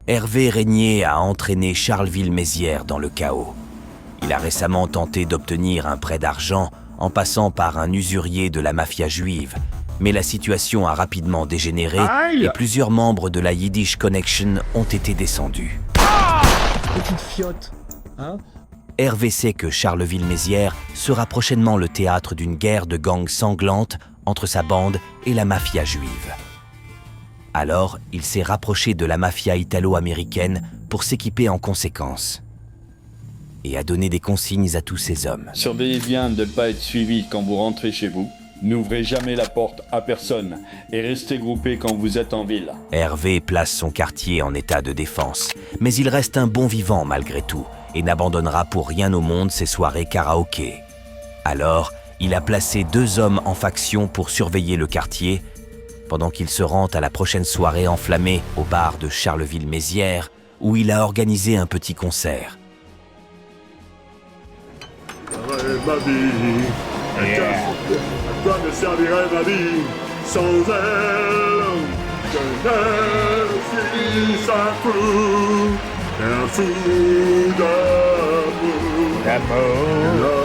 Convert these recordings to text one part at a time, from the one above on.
Hervé Régnier a entraîné Charleville-Mézières dans le chaos. Il a récemment tenté d'obtenir un prêt d'argent en passant par un usurier de la mafia juive, mais la situation a rapidement dégénéré et plusieurs membres de la Yiddish Connection ont été descendus. Petite fiotte, hein? Hervé sait que Charleville-Mézières sera prochainement le théâtre d'une guerre de gangs sanglante entre sa bande et la mafia juive. Alors, il s'est rapproché de la mafia italo-américaine pour s'équiper en conséquence et a donné des consignes à tous ses hommes. Surveillez bien de ne pas être suivi quand vous rentrez chez vous. N'ouvrez jamais la porte à personne et restez groupés quand vous êtes en ville. Hervé place son quartier en état de défense, mais il reste un bon vivant malgré tout et n'abandonnera pour rien au monde ses soirées karaoké. Alors, il a placé 2 hommes en faction pour surveiller le quartier, pendant qu'il se rend à la prochaine soirée enflammée au bar de Charleville-Mézières, où il a organisé un petit concert. Ma vie, à quoi me servirait ma vie sans elle? Je ne suis un fou d'amour. Appelle-moi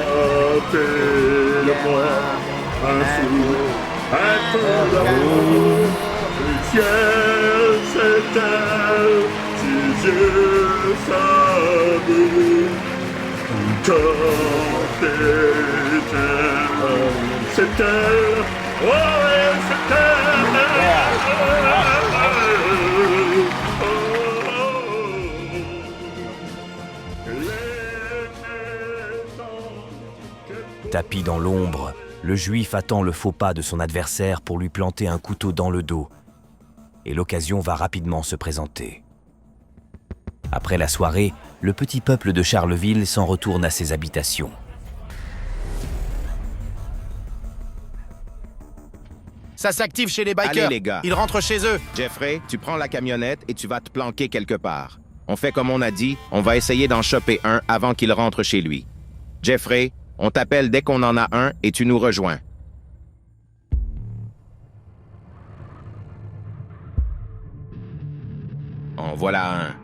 un fou d'amour. Le ciel s'éteint, ses yeux s'abîment. Quand c'est elle, oh c'est elle. Tapi dans l'ombre, le juif attend le faux pas de son adversaire pour lui planter un couteau dans le dos. Et l'occasion va rapidement se présenter. Après la soirée, le petit peuple de Charleville s'en retourne à ses habitations. Ça s'active chez les bikers. Allez les gars. Ils rentrent chez eux. Jeffrey, tu prends la camionnette et tu vas te planquer quelque part. On fait comme on a dit, on va essayer d'en choper un avant qu'il rentre chez lui. Jeffrey, on t'appelle dès qu'on en a un et tu nous rejoins. En voilà un.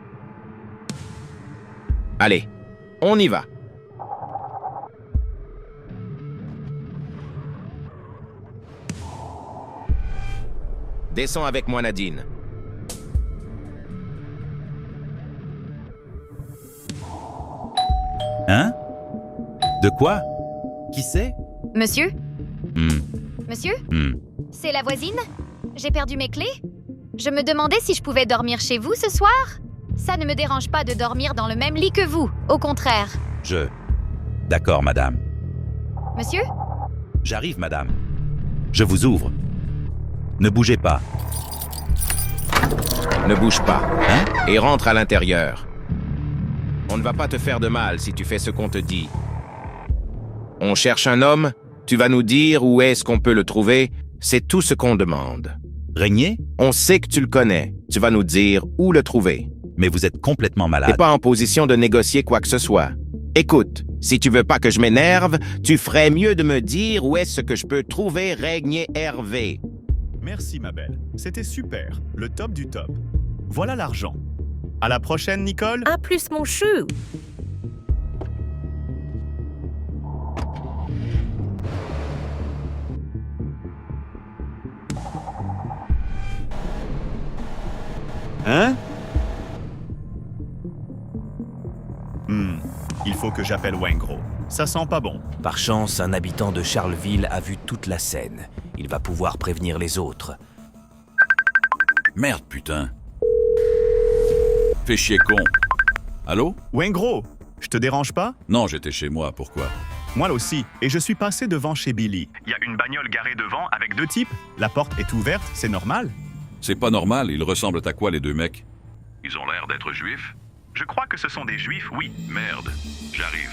Allez, on y va. Descends avec moi, Nadine. Hein? De quoi? Qui c'est? Monsieur? Hmm. Monsieur? Hmm. C'est la voisine? J'ai perdu mes clés? Je me demandais si je pouvais dormir chez vous ce soir? Ça ne me dérange pas de dormir dans le même lit que vous, au contraire. D'accord, madame. Monsieur? J'arrive, madame. Je vous ouvre. Ne bougez pas. Ne bouge pas. Hein? Et rentre à l'intérieur. On ne va pas te faire de mal si tu fais ce qu'on te dit. On cherche un homme, tu vas nous dire où est-ce qu'on peut le trouver, c'est tout ce qu'on demande. Régnier? On sait que tu le connais, tu vas nous dire où le trouver. Mais vous êtes complètement T'es malade. pas en position de négocier quoi que ce soit. Écoute, si tu veux pas que je m'énerve, tu ferais mieux de me dire où est-ce que je peux trouver Régnier Hervé. Merci ma belle, c'était super, le top du top. Voilà l'argent. À la prochaine, Nicole. Un plus mon chou. Hein? Il faut que j'appelle Wengro. Ça sent pas bon. Par chance, un habitant de Charleville a vu toute la scène. Il va pouvoir prévenir les autres. Merde, putain. Fais chier, con. Allô? Wengro, je te dérange pas? Non, j'étais chez moi, pourquoi? Moi aussi, et je suis passé devant chez Billy. Il y a une bagnole garée devant avec 2 types. La porte est ouverte, c'est normal? C'est pas normal, ils ressemblent à quoi, les 2 mecs? Ils ont l'air d'être juifs. Je crois que ce sont des juifs, oui. Merde, j'arrive.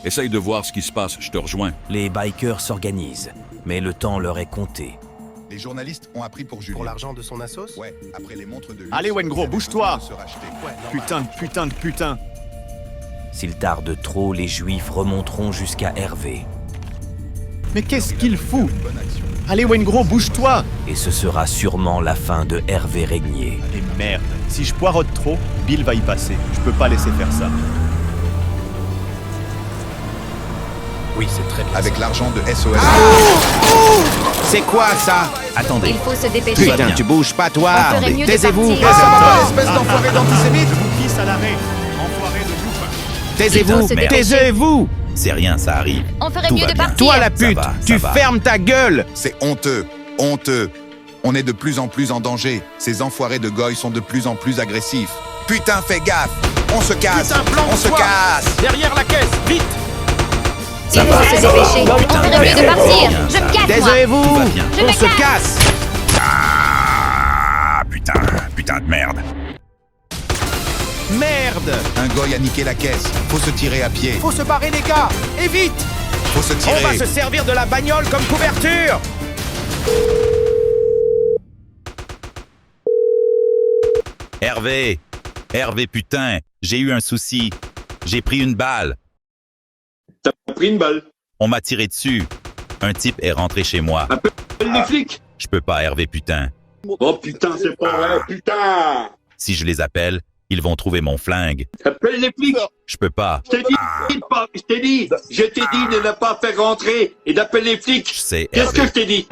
Essaye de voir ce qui se passe, je te rejoins. Les bikers s'organisent, mais le temps leur est compté. Les journalistes ont appris pour Julien. Pour l'argent de son assos? Ouais, après les montres de luxe. Allez Wengro, bouge-toi! se racheter. Putain de putain! S'il tarde trop, les juifs remonteront jusqu'à Hervé. Mais qu'est-ce qu'il fout? Bonne action. Allez, Wengro, bouge-toi! Et ce sera sûrement la fin de Hervé Régnier. Et merde, si je poirote trop, Bill va y passer. Je peux pas laisser faire ça. Oui, c'est très bien. Avec l'argent de SOS. C'est quoi ça? Attendez. Il faut se dépêcher. Putain, tu bouges pas, toi! On ferait mieux de Taisez-vous! partir. Espèce d'enfoiré d'antisémite. Je vous pisse à l'arrêt. Enfoiré de bouffe. Taisez-vous! se dépêcher. Taisez-vous! C'est rien, ça arrive. On ferait Tout mieux va de bien. partir. Toi, la pute! va, ça Tu va. fermes ta gueule! C'est honteux. Honteux. On est de plus en plus en danger. Ces enfoirés de goy sont de plus en plus agressifs. Putain, fais gaffe. On se casse. On se casse. Derrière la caisse, vite! Il faut se dépêcher. On ferait mieux de partir. bien, Je ça. me casse, moi. Taisez-vous! Tout va bien. Je On me se casse. casse! Ah, putain de merde. Merde! Un goy a niqué la caisse. Faut se tirer à pied. Faut se barrer, les gars! Et vite! Faut se On va tirer. se servir de la bagnole comme couverture! Hervé, putain, j'ai eu un souci. J'ai pris une balle. T'as pris une balle. On m'a tiré dessus. Un type est rentré chez moi. Appelle les flics. Je peux pas, Hervé, putain. Oh putain, c'est pas vrai, putain. Si je les appelle, ils vont trouver mon flingue. Appelle les flics. Je peux pas. Je t'ai dit de ne pas faire rentrer et d'appeler les flics. Je sais, Qu'est-ce Hervé. que je t'ai dit?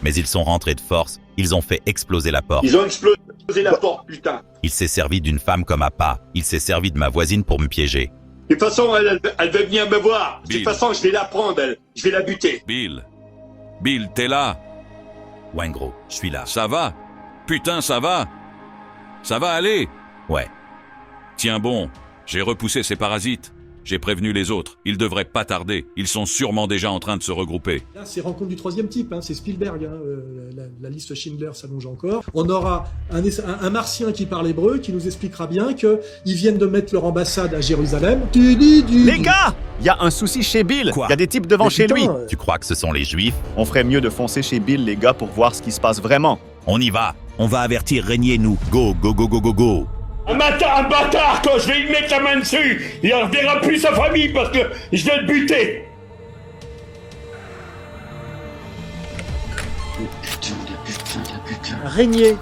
Mais ils sont rentrés de force. Ils ont fait exploser la porte. Ils ont explosé la porte, putain. Il s'est servi d'une femme comme appât. Il s'est servi de ma voisine pour me piéger. De toute façon, elle va venir me voir. De toute Bill. façon, je vais la prendre, elle. Je vais la buter. Bill. Bill, t'es là? Wengro, je suis là. Ça va? Putain, ça va? Ça va aller? Ouais. Tiens bon, j'ai repoussé ces parasites. J'ai prévenu les autres. Ils devraient pas tarder. Ils sont sûrement déjà en train de se regrouper. Là, c'est rencontre du troisième type, hein, c'est Spielberg. Hein, la liste Schindler s'allonge encore. On aura un martien qui parle hébreu qui nous expliquera bien qu'ils viennent de mettre leur ambassade à Jérusalem. Les gars! Il y a un souci chez Bill. Quoi? Il y a des types devant Mais chez putain, lui. Tu crois que ce sont les Juifs? On ferait mieux de foncer chez Bill, les gars, pour voir ce qui se passe vraiment. On y va. On va avertir Régnier, nous. Go, go, go, go, go, go. Un bâtard, quand je vais lui mettre la main dessus, il ne reverra plus sa famille parce que je vais le buter. Régnier.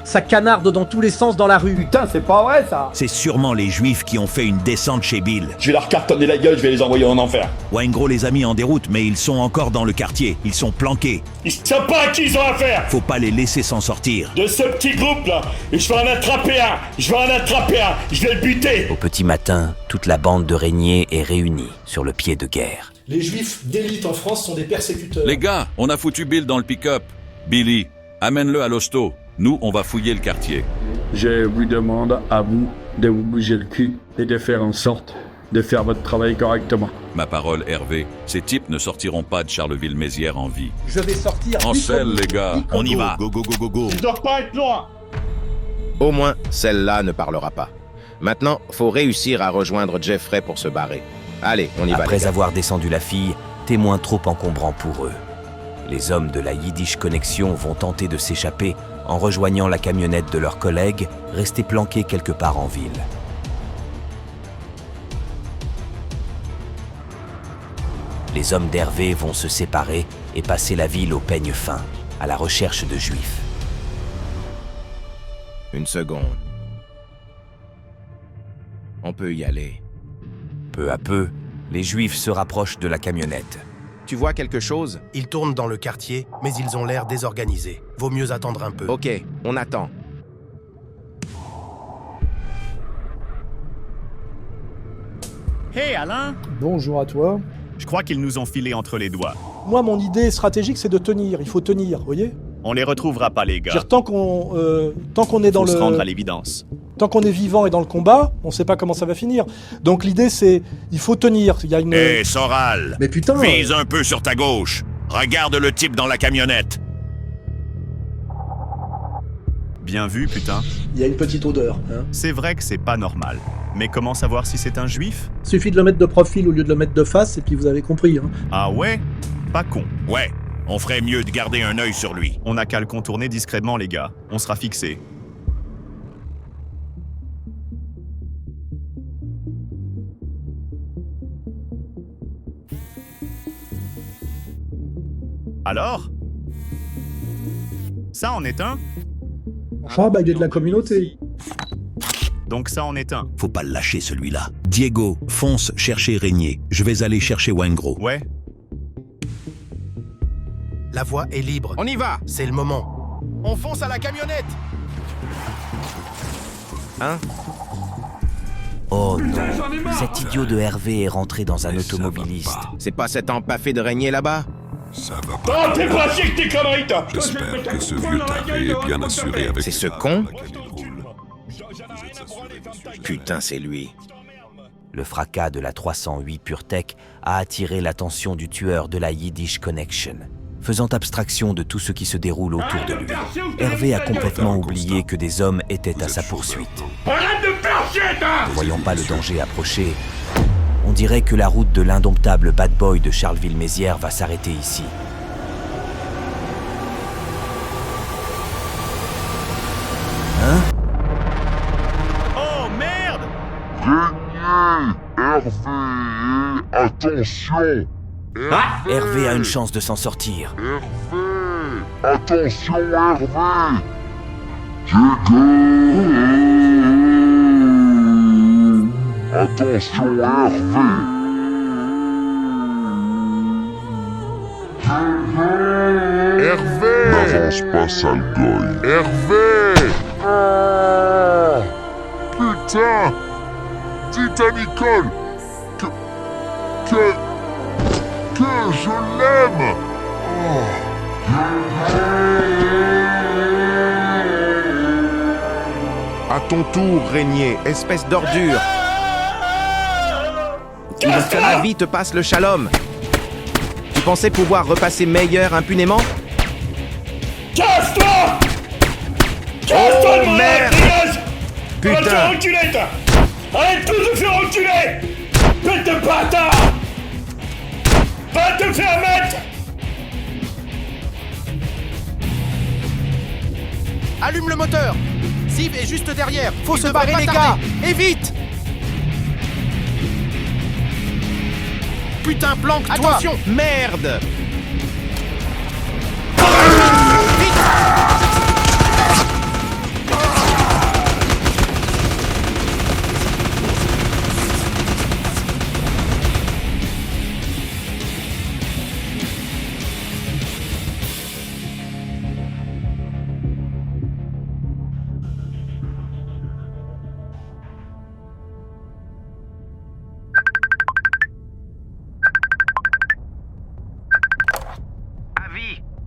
Ça canarde dans tous les sens dans la rue. Putain, c'est pas vrai, ça! C'est sûrement les Juifs qui ont fait une descente chez Bill. Je vais leur cartonner la gueule, je vais les envoyer en enfer. Wengro les a mis en déroute, mais ils sont encore dans le quartier. Ils sont planqués. Ils savent pas à qui ils ont affaire. Faut pas les laisser s'en sortir. De ce petit groupe-là, et je vais en attraper un. Je vais le buter. Au petit matin, toute la bande de Régnier est réunie sur le pied de guerre. Les juifs d'élite en France sont des persécuteurs. Les gars, on a foutu Bill dans le pick-up. Billy, amène-le à l'hosto. Nous, on va fouiller le quartier. Je vous demande à vous de vous bouger le cul et de faire en sorte de faire votre travail correctement. Ma parole, Hervé, ces types ne sortiront pas de Charleville-Mézières en vie. Je vais sortir. En selle, les gars. On y va. Go, go, go, go, go. Je dois pas être loin. Au moins, celle-là ne parlera pas. Maintenant, faut réussir à rejoindre Jeffrey pour se barrer. Allez, on y va, les Après gars. avoir descendu la fille, témoin trop encombrant pour eux. Les hommes de la Yiddish Connection vont tenter de s'échapper en rejoignant la camionnette de leurs collègues, restés planqués quelque part en ville. Les hommes d'Hervé vont se séparer et passer la ville au peigne fin, à la recherche de Juifs. Une seconde. On peut y aller. Peu à peu, les Juifs se rapprochent de la camionnette. Tu vois quelque chose? Ils tournent dans le quartier, mais ils ont l'air désorganisés. Vaut mieux attendre un peu. Ok, on attend. Hey Alain! Bonjour à toi. Je crois qu'ils nous ont filé entre les doigts. Moi, mon idée stratégique, c'est de tenir. Il faut tenir, vous voyez? On les retrouvera pas, les Je veux gars. dire, tant qu'on est dans Faut se rendre à le, l'évidence. tant qu'on est vivant et dans le combat, on sait pas comment ça va finir. Donc l'idée, c'est, il faut tenir. Il y a une. Hé, Soral. Mais putain. Vise un peu sur ta gauche. Regarde le type dans la camionnette. Bien vu, putain. Il y a une petite odeur. Hein. C'est vrai que c'est pas normal. Mais comment savoir si c'est un juif? Suffit de le mettre de profil au lieu de le mettre de face, et puis vous avez compris. Hein. Ah ouais? Pas con. Ouais, on ferait mieux de garder un œil sur lui. On n'a qu'à le contourner discrètement, les gars. On sera fixé. Alors? Ça en est un? Ah bah il est de la communauté. Donc ça en est un. Faut pas le lâcher celui-là. Diego, fonce chercher Régnier. Je vais aller chercher Waingro. Ouais. La voie est libre. On y va! C'est le moment. On fonce à la camionnette. Hein? Oh non, cet idiot de Hervé est rentré dans un automobiliste. C'est pas cet empaffé de Régnier là-bas? Ça va pas. Oh, t'es pas chic, tes conneries, toi! J'espère que ce vieux taré est bien assuré avec... C'est ce con? Putain, c'est lui. Le fracas de la 308 PureTech a attiré l'attention du tueur de la Yiddish Connection. Faisant abstraction de tout ce qui se déroule autour de lui, Hervé a complètement oublié que des hommes étaient à sa poursuite. Arrête de faire chier, toi! Ne voyant pas le danger approcher, on dirait que la route de l'indomptable bad boy de Charleville-Mézières va s'arrêter ici. Hein? Oh merde! Hervé, attention! Hervé a une chance de s'en sortir. Hervé, attention Hervé! Diego! Attention Hervé! Hervé! N'avance pas, sale goy! Hervé! Oh, putain! Dites à Nicole que je l'aime! Oh. À ton tour, Régnier, espèce d'ordure. Avi te passe le shalom. Tu pensais pouvoir repasser meilleur impunément? Casse-toi! Casse-toi, Oh, mon merde! Va te faire Putain! reculer, toi! Arrête tous de faire reculer! Bête de bâtard! Va te faire mettre! Allume le moteur. Ziv est juste derrière. Faut se barrer, les gars. Et vite! Putain, planque-toi! Attention! Merde!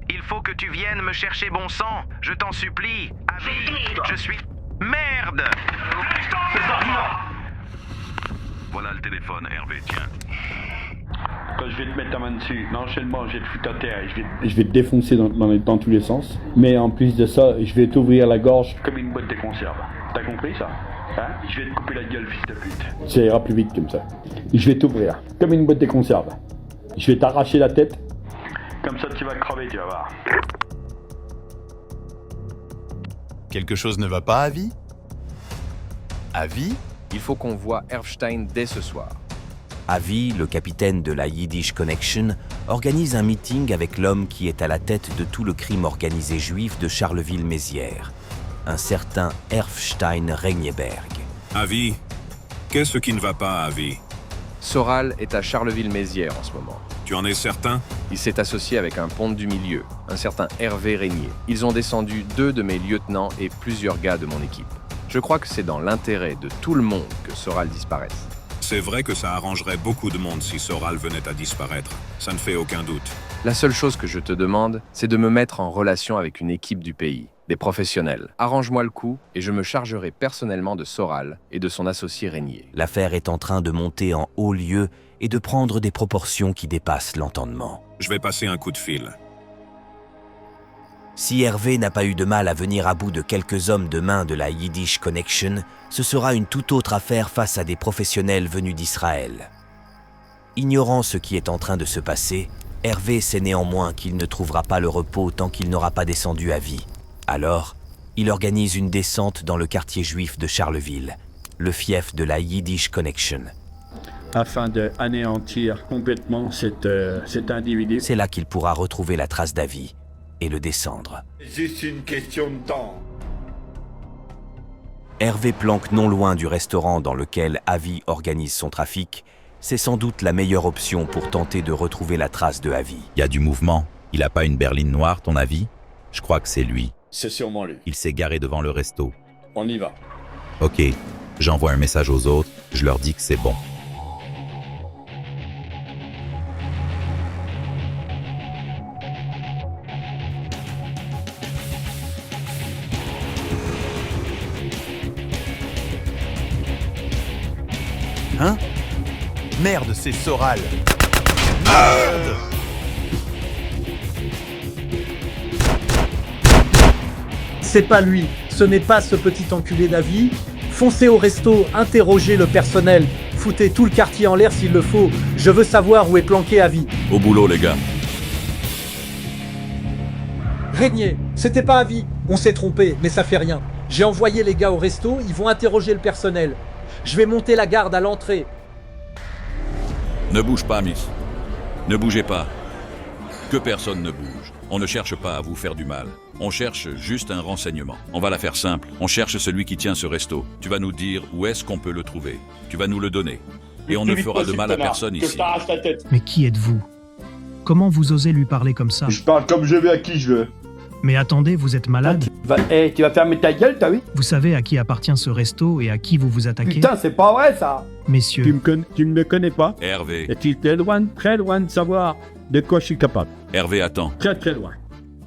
Il faut que tu viennes me chercher bon sang. Je t'en supplie. Avi, je suis... Merde! Voilà le téléphone, Hervé, tiens. Quand je vais te mettre ta main dessus, l'enchaînement, je vais te foutre à terre et je vais te défoncer dans tous les sens. Mais en plus de ça, je vais t'ouvrir la gorge comme une boîte de conserve. T'as compris ça? Hein? Je vais te couper la gueule, fils de pute. Ça ira plus vite comme ça. Je vais t'ouvrir comme une boîte de conserve. Je vais t'arracher la tête. Comme ça, tu vas crever, tu vas voir. Quelque chose ne va pas, Avi? Avi? Il faut qu'on voie Erfstein dès ce soir. Avi, le capitaine de la Yiddish Connection, organise un meeting avec l'homme qui est à la tête de tout le crime organisé juif de Charleville-Mézières, un certain Erfstein Regnierberg. Avi, qu'est-ce qui ne va pas, Avi? Soral est à Charleville-Mézières en ce moment. Tu en es certain? Il s'est associé avec un ponte du milieu, un certain Hervé Régnier. Ils ont descendu 2 de mes lieutenants et plusieurs gars de mon équipe. Je crois que c'est dans l'intérêt de tout le monde que Soral disparaisse. C'est vrai que ça arrangerait beaucoup de monde si Soral venait à disparaître. Ça ne fait aucun doute. La seule chose que je te demande, c'est de me mettre en relation avec une équipe du pays, des professionnels. Arrange-moi le coup et je me chargerai personnellement de Soral et de son associé Régnier. L'affaire est en train de monter en haut lieu et de prendre des proportions qui dépassent l'entendement. Je vais passer un coup de fil. Si Hervé n'a pas eu de mal à venir à bout de quelques hommes de main de la Yiddish Connection, ce sera une toute autre affaire face à des professionnels venus d'Israël. Ignorant ce qui est en train de se passer, Hervé sait néanmoins qu'il ne trouvera pas le repos tant qu'il n'aura pas descendu à vie. Alors, il organise une descente dans le quartier juif de Charleville, le fief de la Yiddish Connection. afin d'anéantir complètement cet individu. C'est là qu'il pourra retrouver la trace d'Avi et le descendre. C'est juste une question de temps. Hervé planque non loin du restaurant dans lequel Avi organise son trafic. C'est sans doute la meilleure option pour tenter de retrouver la trace de Avi. Il y a du mouvement. Il a pas une berline noire, ton avis? Je crois que c'est lui. C'est sûrement lui. Il s'est garé devant le resto. On y va. Ok, j'envoie un message aux autres, je leur dis que c'est bon. Hein? Merde, c'est Soral. Merde! C'est pas lui, ce n'est pas ce petit enculé d'Avi. Foncez au resto, interrogez le personnel, foutez tout le quartier en l'air s'il le faut. Je veux savoir où est planqué Avi. Au boulot, les gars. Régnier, c'était pas Avi. On s'est trompé, mais ça fait rien. J'ai envoyé les gars au resto, ils vont interroger le personnel. Je vais monter la garde à l'entrée. Ne bouge pas, Miss. Ne bougez pas. Que personne ne bouge. On ne cherche pas à vous faire du mal. On cherche juste un renseignement. On va la faire simple. On cherche celui qui tient ce resto. Tu vas nous dire où est-ce qu'on peut le trouver. Tu vas nous le donner. Et on ne fera de mal à personne ici. Mais qui êtes-vous? Comment vous osez lui parler comme ça? Je parle comme je veux à qui je veux. Mais attendez, vous êtes malade? Tu vas fermer ta gueule, t'as vu? Vous savez à qui appartient ce resto et à qui vous vous attaquez? Putain, c'est pas vrai ça! Messieurs. Tu ne me connais pas? Hervé. Et tu es loin, très loin de savoir de quoi je suis capable. Hervé, attends. Très très loin.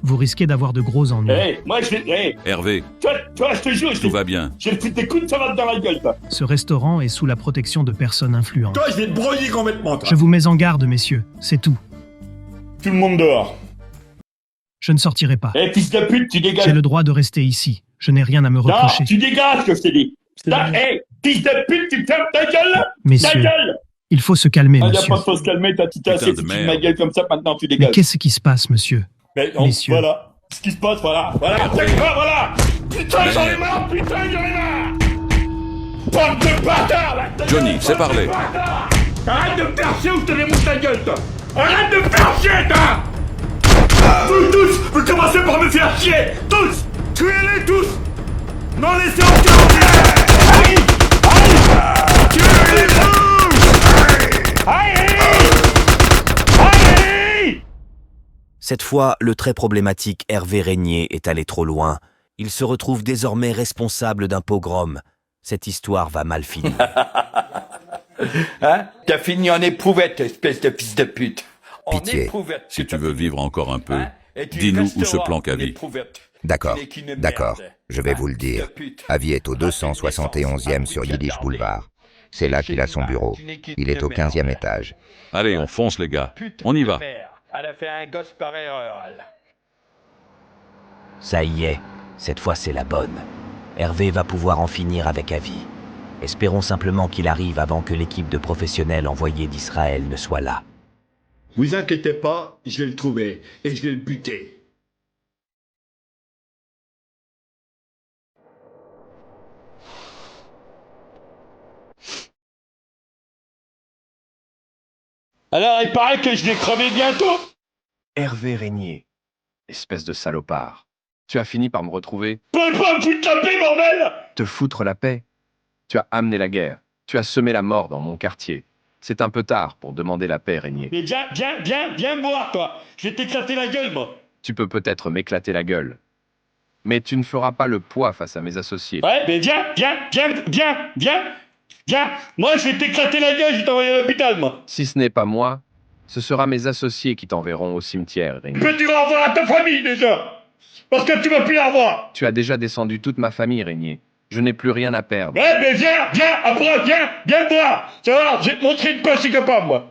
Vous risquez d'avoir de gros ennuis. Moi je vais... Hervé. Toi, je te jure, Tout va bien. J'ai le coup de coude, ça va dans la gueule, toi. Ce restaurant est sous la protection de personnes influentes. Toi, je vais te broyer complètement, toi. Je vous mets en garde, messieurs. C'est tout. Tout le monde dehors. Je ne sortirai pas. Fils de pute, tu dégages. J'ai le droit de rester ici. Je n'ai rien à me reprocher. Non, tu dégages, que je t'ai dit. Fils de pute, tu fermes ta gueule. Messieurs, ta gueule. Il faut se calmer, Il n'y a monsieur. pas de se calmer, t'as tout assez foutu de ma gueule comme ça, maintenant tu dégages. Mais qu'est-ce qui se passe, monsieur? Messieurs. Voilà. Ce qui se passe, voilà. Voilà. Putain, j'en ai marre, Bande de bâtards, là. Johnny, c'est parlé. Arrête de me faire chier ou je te démonte ta gueule, toi. Arrête de me faire chier, toi. Vous tous, vous commencez par me faire chier. Tous. Tuez-les tous. Non, laissez aucun. Tuez-les tous. Cette fois, le très problématique Hervé Régnier est allé trop loin. Il se retrouve désormais responsable d'un pogrom. Cette histoire va mal finir. Hein? T'as fini en éprouvette, espèce de fils de pute. Pitié. Si tu veux vivre encore un peu, dis-nous où se planque Avi. D'accord, je vais vous le dire. Avi est au 271e sur Yiddish Boulevard. C'est là qu'il a son bureau. Il est au 15e étage. Allez, on fonce, les gars. On y va. Elle a fait un gosse par erreur. Ça y est, cette fois c'est la bonne. Hervé va pouvoir en finir avec Avi. Espérons simplement qu'il arrive avant que l'équipe de professionnels envoyée d'Israël ne soit là. Vous inquiétez pas, je vais le trouver et je vais le buter. Alors, il paraît que je vais crever bientôt. Hervé Régnier, espèce de salopard. Tu as fini par me retrouver. Peux pas me foutre la paix, bordel! Te foutre la paix? Tu as amené la guerre. Tu as semé la mort dans mon quartier. C'est un peu tard pour demander la paix, Régnier. Mais viens me voir, toi. Je vais t'éclater la gueule, moi. Tu peux peut-être m'éclater la gueule. Mais tu ne feras pas le poids face à mes associés. Ouais, mais viens. Moi, je vais t'éclater la gueule, je vais t'envoyer à l'hôpital, moi. Si ce n'est pas moi, ce sera mes associés qui t'enverront au cimetière, Régnier. Mais tu vas revoir à ta famille, déjà. Parce que tu vas plus la revoir. Tu as déjà descendu toute ma famille, Régnier. Je n'ai plus rien à perdre. Ouais, mais viens me voir. Tu vas voir, je vais te montrer de quoi je suis capable, moi.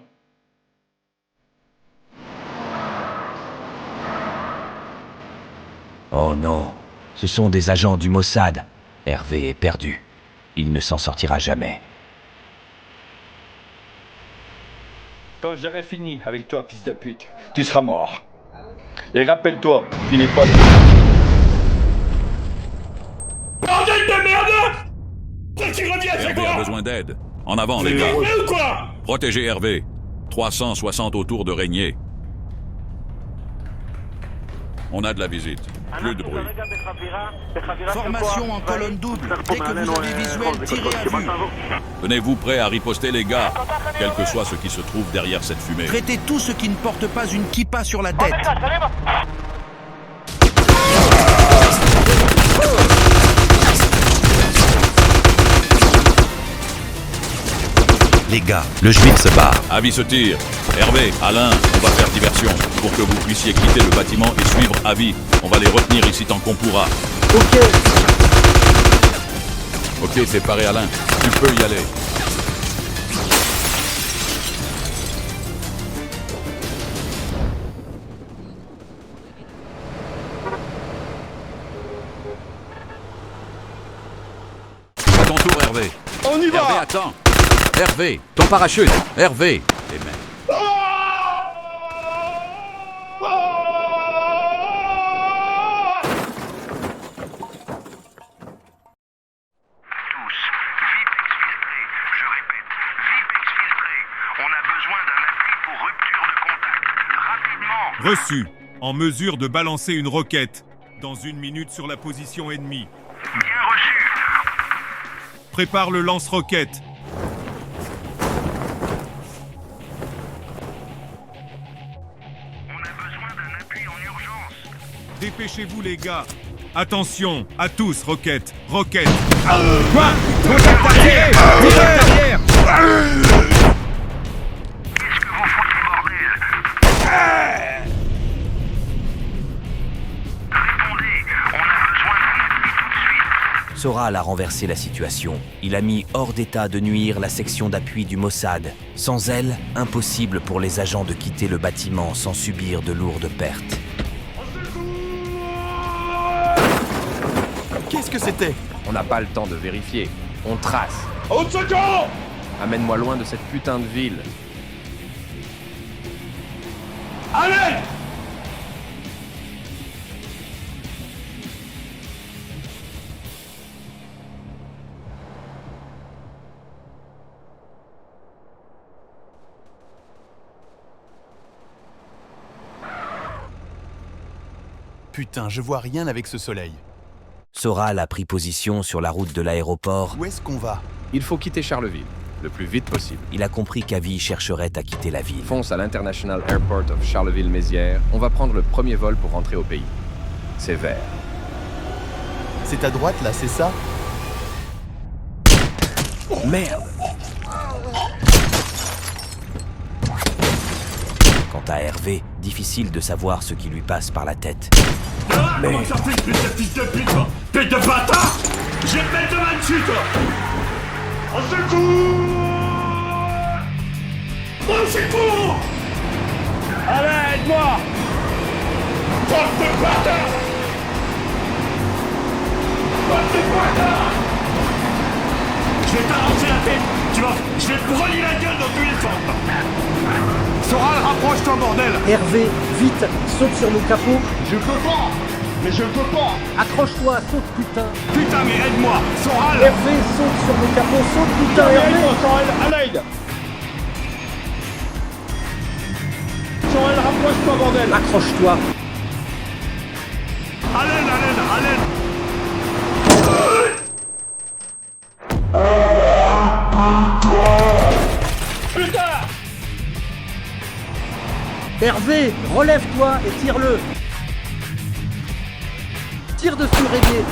Oh non, ce sont des agents du Mossad. Hervé est perdu. Il ne s'en sortira jamais. Quand j'aurai fini avec toi, fils de pute, tu seras mort. Et rappelle-toi, tu n'es pas... Bordel de merde! Pourquoi tu reviens à chaque fois? Hervé a besoin d'aide. En avant, les Tu gars. es ou quoi? Protégez Hervé. 360 autour de Régnier. On a de la visite. Plus de bruit. Formation en colonne double. Dès que vous avez visuel, tirez à vue. Tenez-vous prêts à riposter, les gars, quel que soit ce qui se trouve derrière cette fumée. Traitez tous ceux qui ne portent pas une kippa sur la tête. Les gars, le juif se barre. Avis se tire. Hervé, Alain, on va faire diversion. Pour que vous puissiez quitter le bâtiment et suivre Avis. On va les retenir ici tant qu'on pourra. Ok. Ok, c'est paré, Alain. Tu peux y aller. À ton tour, Hervé. On y va. Hervé, attends. Hervé, ton parachute. Hervé. Les mains. Reçu. En mesure de balancer une roquette. Dans 1 minute sur la position ennemie. Bien reçu. Prépare le lance-roquette. On a besoin d'un appui en urgence. Dépêchez-vous les gars. Attention, à tous, roquette. Roquette. Quoi? Contact arrière. Contact arrière. Qu'est-ce que vous foutez, bordel? Répondez, on a besoin d'un appui tout de suite. Soral a renversé la situation. Il a mis hors d'état de nuire la section d'appui du Mossad. Sans elle, impossible pour les agents de quitter le bâtiment sans subir de lourdes pertes. Qu'est-ce que c'était? On n'a pas le temps de vérifier. On trace. Au secours! Amène-moi loin de cette putain de ville. Allez! Putain, je vois rien avec ce soleil. Soral a pris position sur la route de l'aéroport. Où est-ce qu'on va? Il faut quitter Charleville, le plus vite possible. Il a compris qu'Avi chercherait à quitter la ville. Fonce à l'International Airport of Charleville-Mézières. On va prendre le premier vol pour rentrer au pays. C'est vert. C'est à droite là, c'est ça? Merde! Quant à Hervé, difficile de savoir ce qui lui passe par la tête. Comment ça fait que cette fils de pute, toi? Pute de bâtard! Je vais te mettre de main dessus, toi! Au secours! Au secours! Allez, aide-moi! Porte de bâtard! Porte de bâtard! Je vais t'arranger la tête! Tu vois, je vais te brûler la gueule dans tous les sens! Soral, rapproche-toi, bordel! Hervé, vite, saute sur nos capots. Je peux pas! Mais je peux pas! Accroche-toi, saute putain. Putain, mais aide-moi! Soral! Hervé, saute sur nos capots, saute putain, Hervé. Soral, à l'aide! Soral, rapproche-toi, bordel! Accroche-toi. À l'aide, à l'aide, à l'aide! Putain! Hervé, relève-toi et tire-le. Tire dessus, Régnier.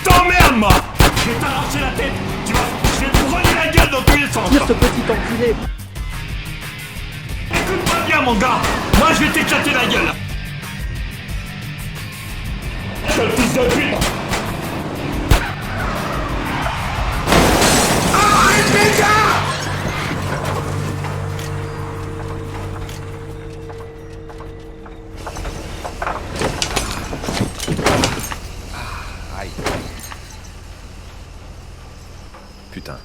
T'emmerdes, moi! Je vais t'arracher la tête! Tu vas... Je vais te brûler la gueule dans tous les sens! Tire ce petit enculé. Écoute-moi bien, mon gars! Moi, je vais t'éclater la gueule! Sale fils de pute! Arrête, les gars! Aïe. Putain.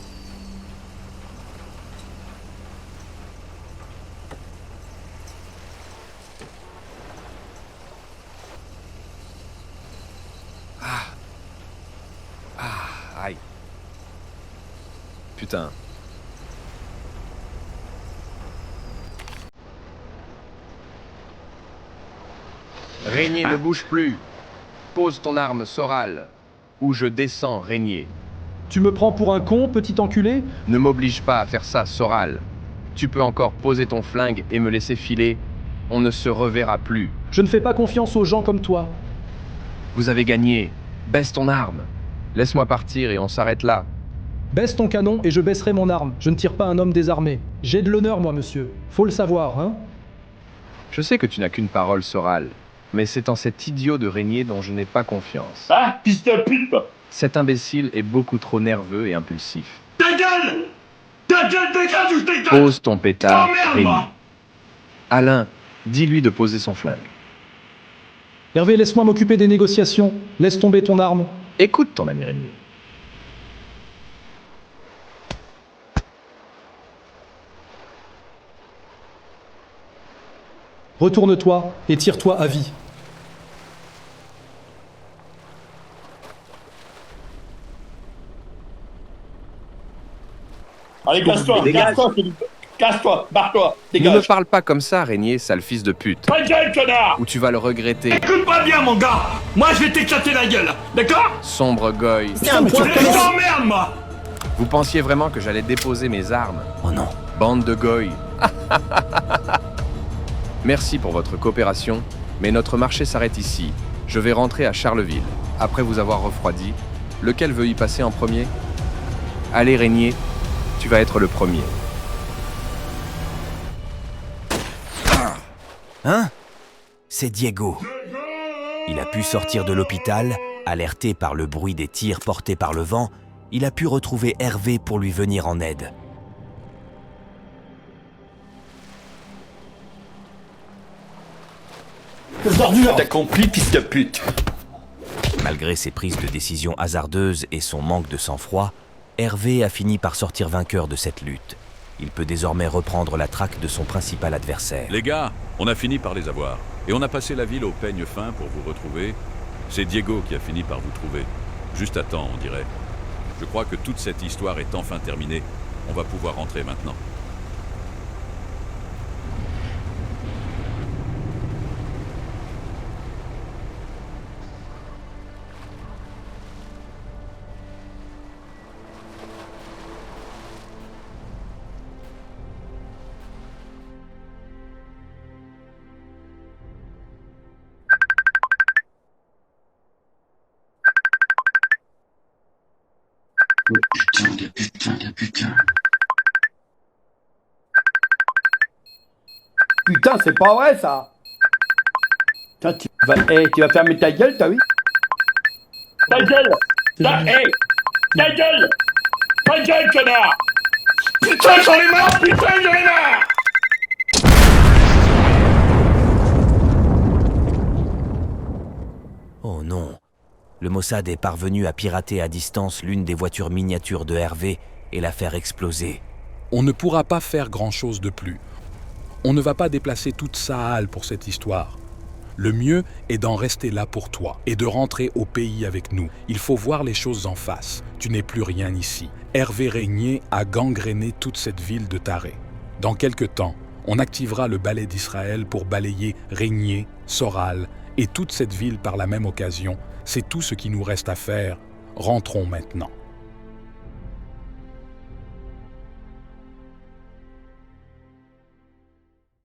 Aïe. Putain. Régnier ne bouge plus. Pose ton arme, Soral. Ou je descends, Régnier. Tu me prends pour un con, petit enculé? Ne m'oblige pas à faire ça, Soral. Tu peux encore poser ton flingue et me laisser filer. On ne se reverra plus. Je ne fais pas confiance aux gens comme toi. Vous avez gagné. Baisse ton arme. Laisse-moi partir et on s'arrête là. Baisse ton canon et je baisserai mon arme. Je ne tire pas un homme désarmé. J'ai de l'honneur, moi, monsieur. Faut le savoir, hein? Je sais que tu n'as qu'une parole, Soral. Mais c'est en cet idiot de Régnier dont je n'ai pas confiance. Ah, fils de pute! Cet imbécile est beaucoup trop nerveux et impulsif. Ta gueule! Ta gueule, dégage ou je t'éclate! Pose ton pétard, T'emmerdes, Régnier. moi. Alain, dis-lui de poser son flingue. Hervé, laisse-moi m'occuper des négociations. Laisse tomber ton arme. Écoute ton ami Régnier. Retourne-toi et tire-toi à vie. Allez, casse-toi, casse-toi, casse-toi, barre-toi, Ne dégage. me parle pas comme ça, Régnier, sale fils de pute. Ta gueule, connard! Ou tu vas le regretter. Écoute-moi bien, mon gars! Moi, je vais t'éclater la gueule, d'accord? Sombre goy. Je t'emmerde, moi! Vous pensiez vraiment que j'allais déposer mes armes? Oh non. Bande de goy. Merci pour votre coopération, mais notre marché s'arrête ici. Je vais rentrer à Charleville. Après vous avoir refroidi, lequel veut y passer en premier? Allez, Régnier, tu vas être le premier. Hein? C'est Diego. Il a pu sortir de l'hôpital, alerté par le bruit des tirs portés par le vent. Il a pu retrouver Hervé pour lui venir en aide. T'as compris, fils de pute! Malgré ses prises de décision hasardeuses et son manque de sang-froid, Hervé a fini par sortir vainqueur de cette lutte. Il peut désormais reprendre la traque de son principal adversaire. Les gars, on a fini par les avoir. Et on a passé la ville au peigne fin pour vous retrouver. C'est Diego qui a fini par vous trouver. Juste à temps, on dirait. Je crois que toute cette histoire est enfin terminée. On va pouvoir rentrer maintenant. Putain, c'est pas vrai, ça! Putain, tu vas fermer ta gueule, t'as vu? Ta gueule! Ta gueule! Ta gueule, connard! Putain, j'en ai marre! Putain, j'en ai marre! Oh non. Le Mossad est parvenu à pirater à distance l'une des voitures miniatures de Hervé et la faire exploser. On ne pourra pas faire grand-chose de plus. On ne va pas déplacer toute Saal pour cette histoire. Le mieux est d'en rester là pour toi et de rentrer au pays avec nous. Il faut voir les choses en face. Tu n'es plus rien ici. Hervé Régnier a gangréné toute cette ville de tarés. Dans quelque temps, on activera le balai d'Israël pour balayer Régnier, Soral et toute cette ville par la même occasion. C'est tout ce qui nous reste à faire. Rentrons maintenant.